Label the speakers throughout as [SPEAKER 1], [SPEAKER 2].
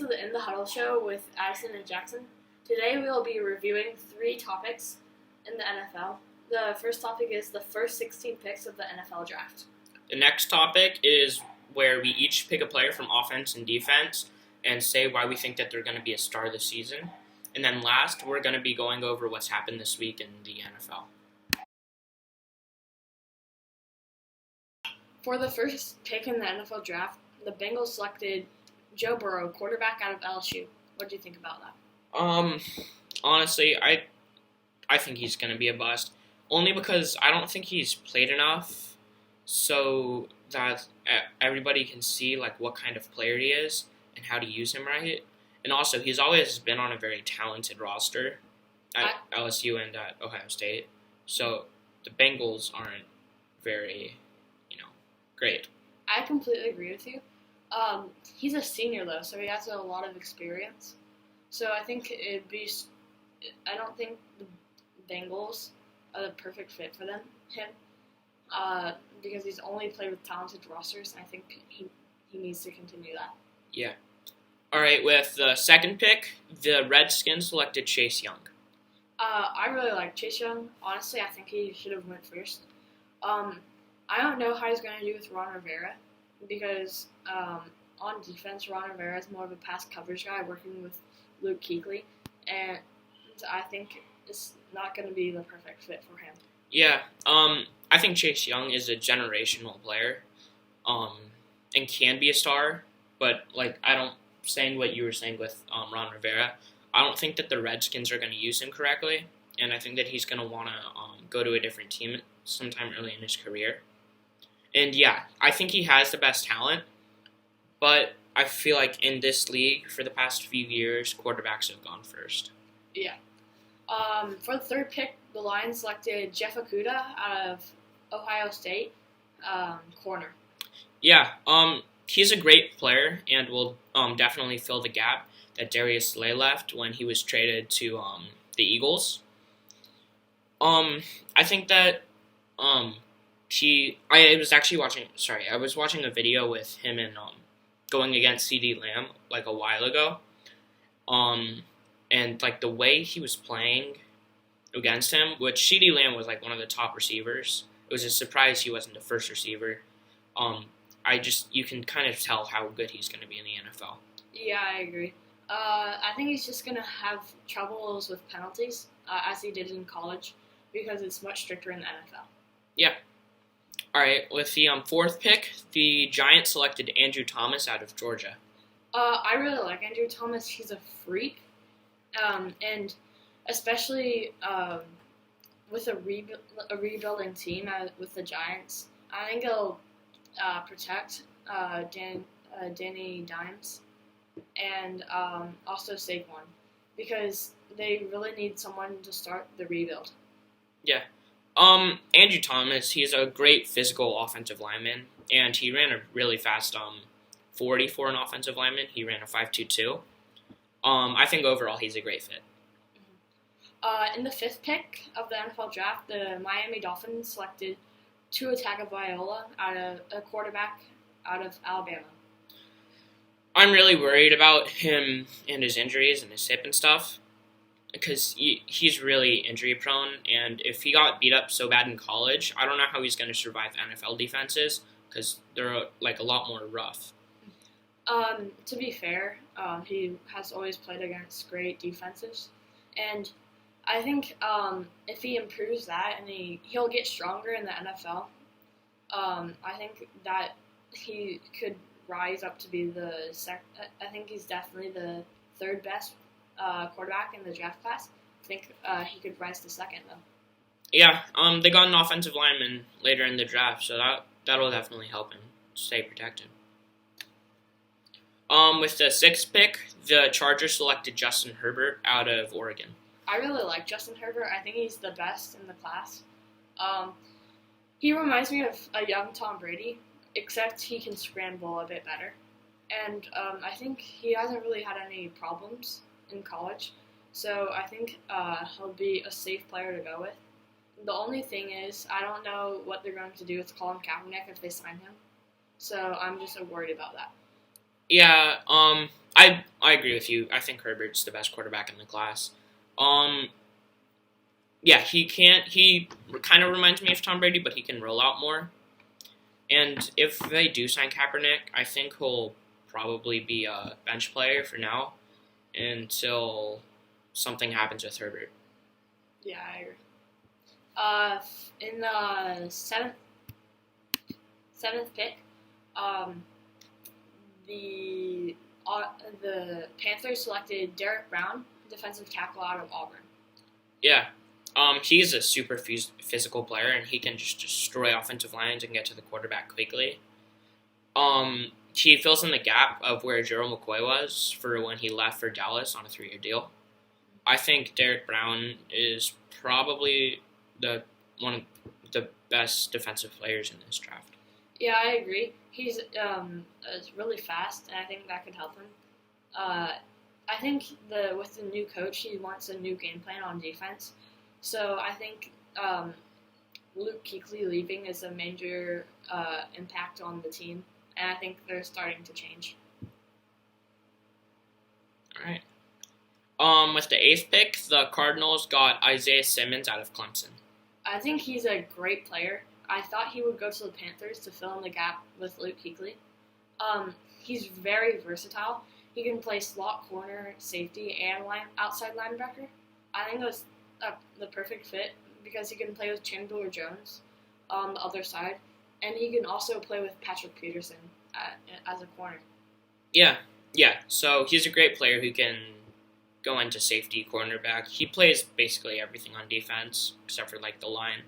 [SPEAKER 1] to the In the Huddle show with Addison and Jackson. Today we will be reviewing 3 topics in the NFL. The first topic is the first 16 picks of the NFL draft.
[SPEAKER 2] The next topic is where we each pick a player from offense and defense and say why we think that they're going to be a star this season. And then last, we're going to be going over what's happened this week in the NFL.
[SPEAKER 1] For the first pick in the NFL draft, the Bengals selected Joe Burrow, quarterback out of LSU. What do you think about that?
[SPEAKER 2] Honestly, I think he's going to be a bust. Only because I don't think he's played enough so that everybody can see like what kind of player he is and how to use him right. And also, he's always been on a very talented roster at LSU and at Ohio State. So the Bengals aren't very, great.
[SPEAKER 1] I completely agree with you. He's a senior though, so he has a lot of experience. So I think I don't think the Bengals are the perfect fit for him, because he's only played with talented rosters, and I think he needs to continue that.
[SPEAKER 2] Yeah. All right, with the second pick, the Redskins selected Chase Young.
[SPEAKER 1] I really like Chase Young. Honestly, I think he should have went first. I don't know how he's going to do with Ron Rivera, because on defense, Ron Rivera is more of a pass coverage guy working with Luke Kuechly, and I think it's not going to be the perfect fit for him.
[SPEAKER 2] Yeah, I think Chase Young is a generational player, and can be a star, but saying what you were saying with Ron Rivera, I don't think that the Redskins are going to use him correctly, and I think that he's going to want to go to a different team sometime early in his career. And yeah, I think he has the best talent, but I feel like in this league, for the past few years, quarterbacks have gone first.
[SPEAKER 1] Yeah. For the third pick, the Lions selected Jeff Okudah out of Ohio State, corner.
[SPEAKER 2] Yeah, he's a great player and will definitely fill the gap that Darius Slay left when he was traded to the Eagles. I think that I was watching a video with him and going against CeeDee Lamb like a while ago. And like the way he was playing against him, which CeeDee Lamb was like one of the top receivers. It was a surprise he wasn't the first receiver. You can kind of tell how good he's going to be in the NFL.
[SPEAKER 1] Yeah, I agree. I think he's just going to have troubles with penalties, as he did in college, because it's much stricter in the NFL.
[SPEAKER 2] Yeah. All right, with the fourth pick, the Giants selected Andrew Thomas out of Georgia.
[SPEAKER 1] I really like Andrew Thomas. He's a freak, and especially with a rebuilding team with the Giants, I think he'll protect Danny Dimes and also Saquon, because they really need someone to start the rebuild.
[SPEAKER 2] Yeah. Andrew Thomas, he's a great physical offensive lineman, and he ran a really fast 40 for an offensive lineman. He ran a 5.22. I think overall he's a great fit.
[SPEAKER 1] In the fifth pick of the NFL draft, the Miami Dolphins selected Tua Tagovailoa a quarterback out of Alabama.
[SPEAKER 2] I'm really worried about him and his injuries and his hip and stuff, because he's really injury prone, and if he got beat up so bad in college, I don't know how he's going to survive NFL defenses, because they're like a lot more rough.
[SPEAKER 1] To be fair, he has always played against great defenses, and I think if he improves that and he'll get stronger in the NFL, I think that he could rise up to be I think he's definitely the third best quarterback in the draft class. I think he could rise to second, though.
[SPEAKER 2] Yeah, they got an offensive lineman later in the draft, so that'll definitely help him stay protected. With the sixth pick, the Chargers selected Justin Herbert out of Oregon.
[SPEAKER 1] I really like Justin Herbert. I think he's the best in the class. He reminds me of a young Tom Brady, except he can scramble a bit better. And I think he hasn't really had any problems in college, so I think he'll be a safe player to go with. The only thing is, I don't know what they're going to do with Colin Kaepernick if they sign him, so I'm just worried about that.
[SPEAKER 2] Yeah, I agree with you. I think Herbert's the best quarterback in the class. Um, yeah, he kind of reminds me of Tom Brady, but he can roll out more. And if they do sign Kaepernick, I think he'll probably be a bench player for now until something happens with Herbert.
[SPEAKER 1] Yeah, I agree. In the seventh pick, um, the the Panthers selected Derek Brown, defensive tackle out of Auburn.
[SPEAKER 2] Yeah, he's a super physical player, and he can just destroy offensive lines and get to the quarterback quickly. He fills in the gap of where Gerald McCoy was for when he left for Dallas on a 3-year deal. I think Derek Brown is probably one of the best defensive players in this draft.
[SPEAKER 1] Yeah, I agree. He's is really fast, and I think that could help him. I think with the new coach, he wants a new game plan on defense. So I think Luke Kuechly leaving is a major impact on the team, and I think they're starting to change.
[SPEAKER 2] All right. With the 8th pick, the Cardinals got Isaiah Simmons out of Clemson.
[SPEAKER 1] I think he's a great player. I thought he would go to the Panthers to fill in the gap with Luke Kuechly. He's very versatile. He can play slot corner, safety, and outside linebacker. I think it was the perfect fit because he can play with Chandler Jones on the other side, and he can also play with Patrick Peterson as a corner.
[SPEAKER 2] Yeah. So he's a great player who can go into safety, cornerback. He plays basically everything on defense except for like the line.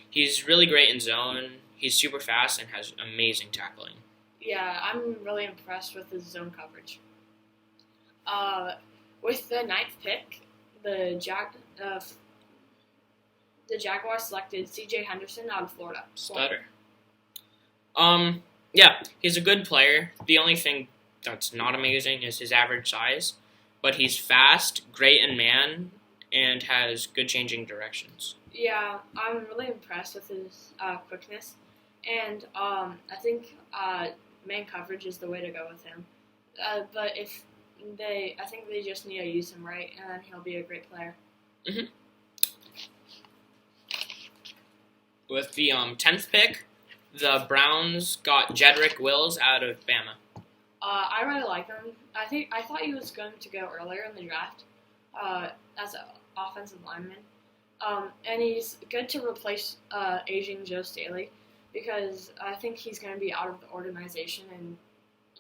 [SPEAKER 2] He's really great in zone. He's super fast and has amazing tackling.
[SPEAKER 1] Yeah, I'm really impressed with his zone coverage. With the 9th pick, the Jaguars selected C.J. Henderson out of Florida.
[SPEAKER 2] Stutter. Yeah, he's a good player. The only thing that's not amazing is his average size, but he's fast, great in man, and has good changing directions.
[SPEAKER 1] Yeah, I'm really impressed with his quickness, and I think man coverage is the way to go with him. But I think they just need to use him right, and then he'll be a great player.
[SPEAKER 2] Mm-hmm. With the 10th pick, the Browns got Jedrick Wills out of Bama.
[SPEAKER 1] I really like him. I thought he was going to go earlier in the draft as an offensive lineman. And he's good to replace aging Joe Staley because I think he's going to be out of the organization in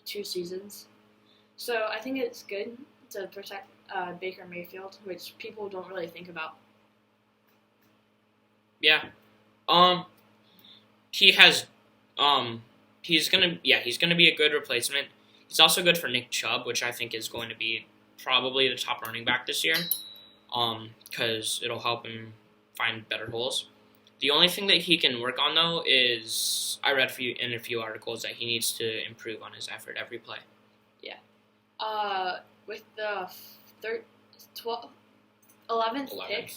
[SPEAKER 1] 2 seasons. So I think it's good to protect Baker Mayfield, which people don't really think about.
[SPEAKER 2] Yeah. He has he's gonna be a good replacement. He's also good for Nick Chubb, which I think is going to be probably the top running back this year. Because it'll help him find better holes. The only thing that he can work on, though, is I read in a few articles that he needs to improve on his effort every play.
[SPEAKER 1] Yeah. With the 11th pick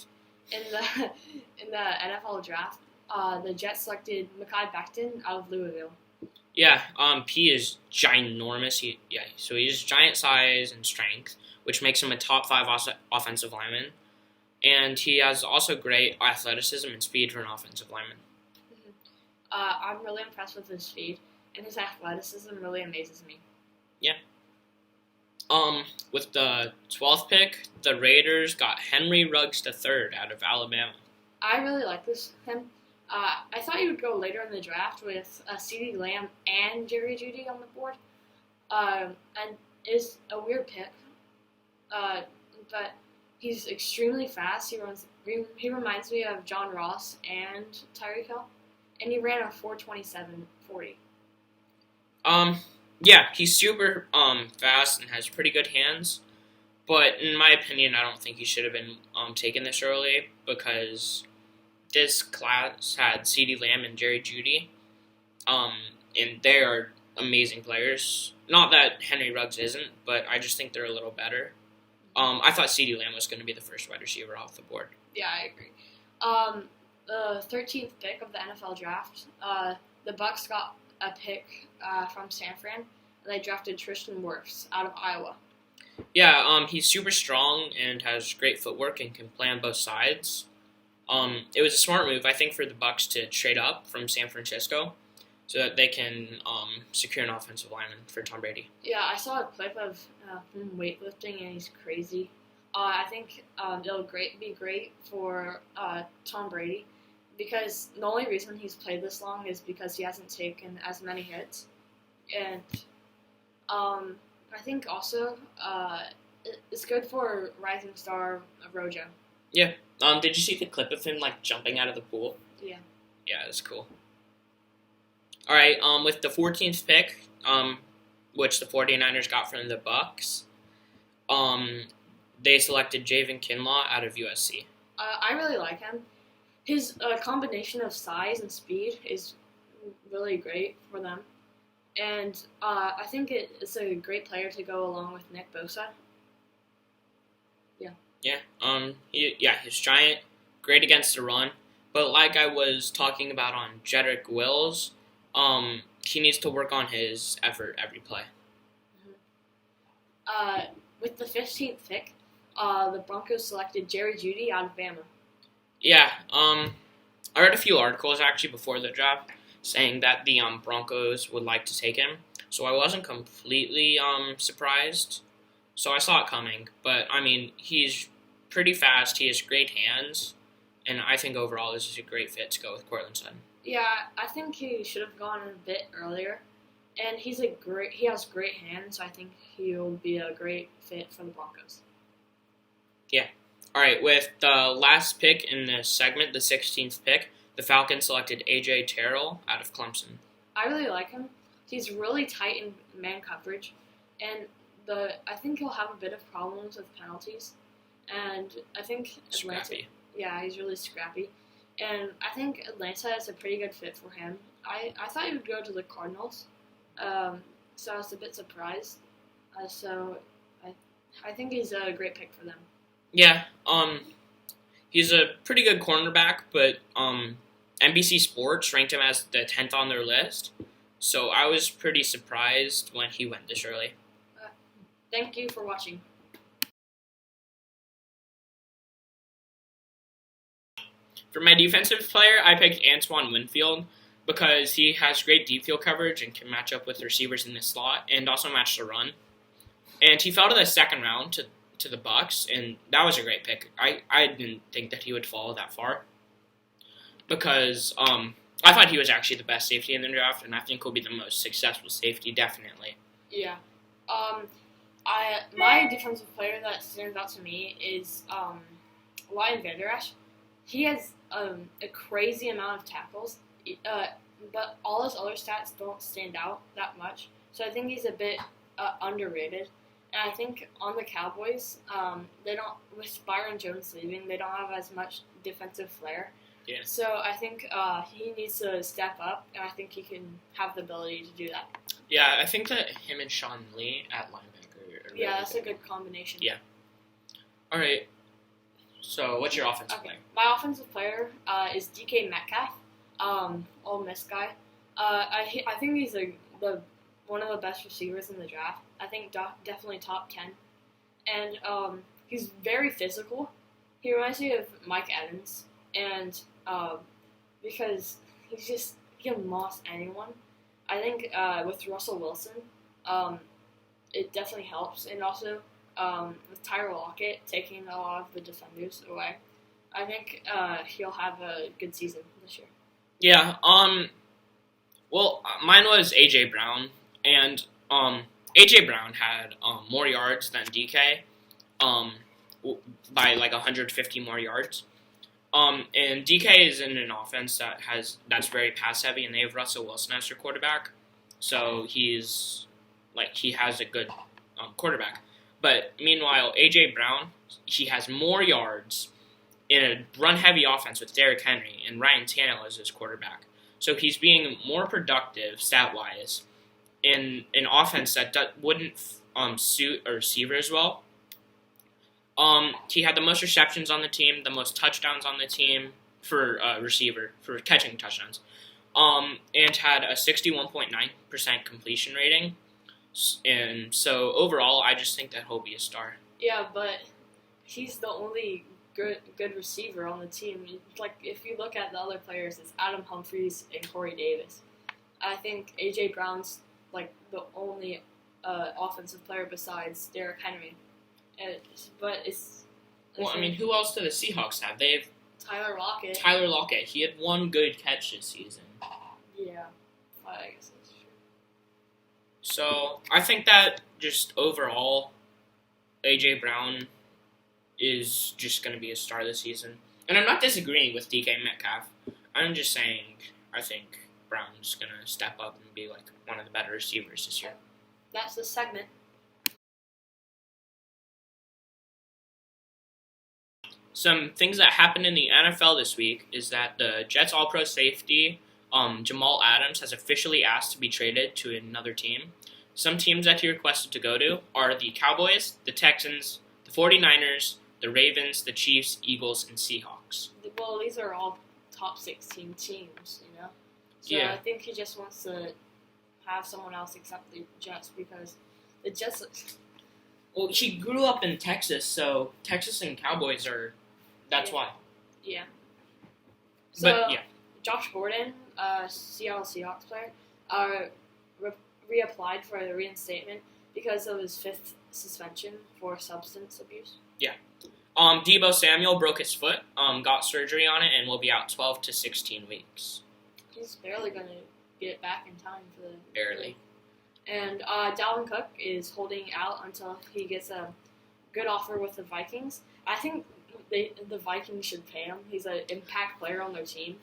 [SPEAKER 1] in the NFL draft, the Jets selected Mekhi Becton out of Louisville.
[SPEAKER 2] Yeah. He is ginormous. So he's giant size and strength, which makes him a top 5 offensive lineman. And he has also great athleticism and speed for an offensive lineman.
[SPEAKER 1] Mm-hmm. I'm really impressed with his speed, and his athleticism really amazes me.
[SPEAKER 2] Yeah. With the 12th pick, the Raiders got Henry Ruggs III out of Alabama.
[SPEAKER 1] I really like him. I thought he would go later in the draft with CeeDee Lamb and Jerry Jeudy on the board. And it's a weird pick. But he's extremely fast. He reminds me of John Ross and Tyreek Hill, and he ran a 4.27.40.
[SPEAKER 2] Yeah, he's super fast and has pretty good hands. But in my opinion, I don't think he should have been taken this early because this class had CeeDee Lamb and Jerry Jeudy, and they are amazing players. Not that Henry Ruggs isn't, but I just think they're a little better. I thought CeeDee Lamb was going to be the first wide receiver off the board.
[SPEAKER 1] Yeah, I agree. The 13th pick of the NFL draft, the Bucs got a pick from San Fran, they drafted Tristan Wirfs out of Iowa.
[SPEAKER 2] Yeah, he's super strong and has great footwork and can play on both sides. It was a smart move, I think, for the Bucs to trade up from San Francisco so that they can secure an offensive lineman for Tom Brady.
[SPEAKER 1] Yeah, I saw a clip of him weightlifting, and he's crazy. I think it'll be great for Tom Brady because the only reason he's played this long is because he hasn't taken as many hits. And I think also it's good for rising star Rojo.
[SPEAKER 2] Yeah. Did you see the clip of him jumping out of the pool?
[SPEAKER 1] Yeah.
[SPEAKER 2] Yeah, that's cool. All right. With the 14th pick, which the 49ers got from the Bucs, they selected Javon Kinlaw out of USC.
[SPEAKER 1] I really like him. His combination of size and speed is really great for them. And I think it's a great player to go along with Nick Bosa.
[SPEAKER 2] Yeah. He's giant, great against the run. But like I was talking about on Jedrick Wills, he needs to work on his effort every play.
[SPEAKER 1] With the 15th pick, the Broncos selected Jerry Jeudy out of Bama.
[SPEAKER 2] Yeah. I read a few articles actually before the draft saying that the Broncos would like to take him. So I wasn't completely surprised. So I saw it coming. But, I mean, he's pretty fast. He has great hands. And I think overall this is a great fit to go with Courtland Sutton.
[SPEAKER 1] Yeah, I think he should have gone a bit earlier. And he has great hands, so I think he'll be a great fit for the Broncos.
[SPEAKER 2] Yeah. All right, with the last pick in this segment, the 16th pick, the Falcons selected A.J. Terrell out of Clemson.
[SPEAKER 1] I really like him. He's really tight in man coverage, and I think he'll have a bit of problems with penalties. And I think
[SPEAKER 2] Scrappy.
[SPEAKER 1] Yeah, he's really scrappy. And I think Atlanta is a pretty good fit for him. I thought he would go to the Cardinals, so I was a bit surprised. So I think he's a great pick for them.
[SPEAKER 2] Yeah, he's a pretty good cornerback, but NBC Sports ranked him as the 10th on their list. So I was pretty surprised when he went this early.
[SPEAKER 1] Thank you for watching.
[SPEAKER 2] For my defensive player, I picked Antoine Winfield because he has great deep field coverage and can match up with receivers in the slot and also match the run. And he fell to the second round to the Bucs, and that was a great pick. I didn't think that he would fall that far because I thought he was actually the best safety in the draft, and I think he'll be the most successful safety, definitely.
[SPEAKER 1] Yeah. My defensive player that stands out to me is Lion Vander Esch. He has a crazy amount of tackles, but all his other stats don't stand out that much. So I think he's a bit underrated. And I think on the Cowboys, they don't, with Byron Jones leaving, they don't have as much defensive flair.
[SPEAKER 2] Yeah.
[SPEAKER 1] So I think he needs to step up, and I think he can have the ability to do that.
[SPEAKER 2] Yeah, I think that him and Sean Lee at linebacker are really
[SPEAKER 1] that's a good combination.
[SPEAKER 2] Yeah. All right. So, what's your offensive player?
[SPEAKER 1] My offensive player is DK Metcalf, Ole Miss guy. I think he's one of the best receivers in the draft. I think definitely top 10. And he's very physical. He reminds me of Mike Evans. And because he can moss anyone. I think with Russell Wilson, it definitely helps. And also with Tyler Lockett taking a lot of the defenders away, I think he'll have a good season this year.
[SPEAKER 2] Yeah. Well, mine was A.J. Brown. And A.J. Brown had more yards than DK by 150 more yards. And DK is in an offense that's very pass heavy, and they have Russell Wilson as their quarterback. So he has a good quarterback. But meanwhile, A.J. Brown, he has more yards in a run heavy offense with Derrick Henry and Ryan Tannehill as his quarterback. So he's being more productive stat wise in an offense that wouldn't suit a receiver as well. He had the most receptions on the team, the most touchdowns on the team for receiver, for catching touchdowns, and had a 61.9% completion rating. And so overall, I just think that he'll be a star.
[SPEAKER 1] Yeah, but he's the only good receiver on the team. Like, if you look at the other players, it's Adam Humphries and Corey Davis. I think A.J. Brown's, like, the only offensive player besides Derrick Henry. But it's...
[SPEAKER 2] Well, I mean, who else do the Seahawks have? They have
[SPEAKER 1] Tyler Lockett.
[SPEAKER 2] Tyler Lockett. He had one good catch this season.
[SPEAKER 1] Yeah, I guess that's true.
[SPEAKER 2] So, I think that just overall, A.J. Brown is just going to be a star this season. And I'm not disagreeing with DK Metcalf. I'm just saying I think Brown's going to step up and be like one of the better receivers this year.
[SPEAKER 1] That's the segment.
[SPEAKER 2] Some things that happened in the NFL this week is that the Jets All-Pro safety Jamal Adams has officially asked to be traded to another team. Some teams that he requested to go to are the Cowboys, the Texans, the 49ers, the Ravens, the Chiefs, Eagles, and Seahawks.
[SPEAKER 1] Well, these are all top 16 teams, you know? So
[SPEAKER 2] Yeah.
[SPEAKER 1] I think he just wants to have someone else accept the Jets because the Jets...
[SPEAKER 2] Well, he grew up in Texas, so Texas and Cowboys are... That's why.
[SPEAKER 1] Yeah. So,
[SPEAKER 2] But, yeah.
[SPEAKER 1] Josh Gordon, Seattle Seahawks player, reapplied for the reinstatement because of his 5th suspension for substance abuse.
[SPEAKER 2] Deebo Samuel broke his foot, got surgery on it, and will be out 12 to 16 weeks.
[SPEAKER 1] He's barely going to get it back in time for the...
[SPEAKER 2] Barely.
[SPEAKER 1] And Dalvin Cook is holding out until he gets a good offer with the Vikings. I think the Vikings should pay him. He's an impact player on their team.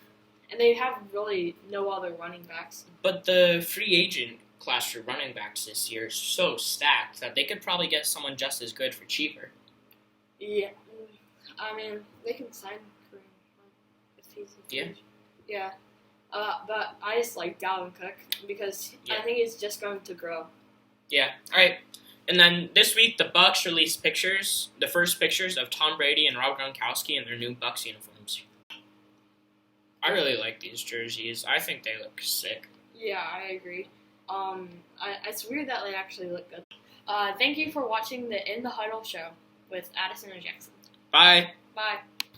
[SPEAKER 1] And they have really no other running backs.
[SPEAKER 2] But the free agent class for running backs this year is so stacked that they could probably get someone just as good for cheaper.
[SPEAKER 1] Yeah. I mean, they can sign Kareem Hunt if he's a free agent. Yeah. But I just like Dalvin Cook because I think he's just going to grow.
[SPEAKER 2] Yeah. All right. And then this week, the Bucs released the first pictures of Tom Brady and Rob Gronkowski in their new Bucs uniforms. I really like these jerseys. I think they look sick.
[SPEAKER 1] Yeah, I agree. It's weird that they actually look good. Thank you for watching the In the Huddle show with Addison and Jackson.
[SPEAKER 2] Bye.
[SPEAKER 1] Bye.